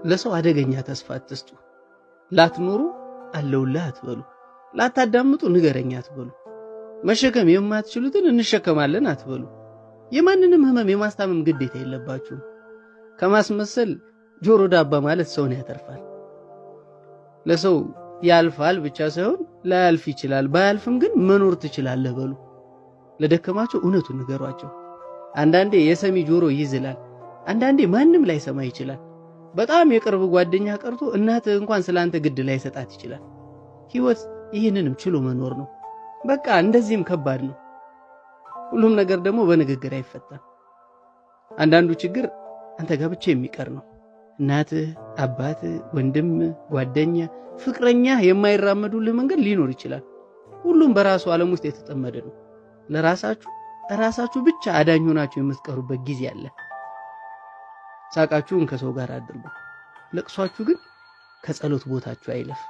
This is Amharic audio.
ለሰው አደገኛ ተስፋ አትስጡ። ላትኖሩ አለውልህ አትበሉ። ላታዳምጡ ንገረኛ አትበሉ። መሸከም የማትችሉትን እንሸከማለን አትበሉ። የማንንም ህመም የማስታመም ግዴታ የለባችሁም። ከማስመሰል ጆሮ ዳባ ማለት ሰውን ያተርፋል። ለሰው ያልፋል ብቻ ሳይሆን ላያልፍ ይችላል፣ ባያልፍም ግን መኖር ትችላለህ በሉ። ለደከማቸው እውነቱን ንገሯቸው። አንዳንዴ የሰሚ ጆሮ ይዝላል፣ አንዳንዴ ማንም ላይ ሰማ ይችላል። በጣም የቅርብ ጓደኛ ቀርቶ እናትህ እንኳን ስላንተ ግድ ላይ ሰጣት ይችላል። ህይወት ይህንንም ችሎ መኖር ነው። በቃ እንደዚህም ከባድ ነው። ሁሉም ነገር ደግሞ በንግግር አይፈታም። አንዳንዱ ችግር አንተ ጋር ብቻ የሚቀር ነው። እናትህ፣ አባትህ፣ ወንድም፣ ጓደኛ፣ ፍቅረኛ የማይራመዱልህ መንገድ ሊኖር ይችላል። ሁሉም በራሱ ዓለም ውስጥ የተጠመደ ነው። ለራሳችሁ ብቻ አዳኝ ሆናችሁ የምትቀሩበት ጊዜ አለ። ሳቃችሁን ከሰው ጋር አድርጉ፣ ለቅሷችሁ ግን ከጸሎት ቦታችሁ አይለፍ።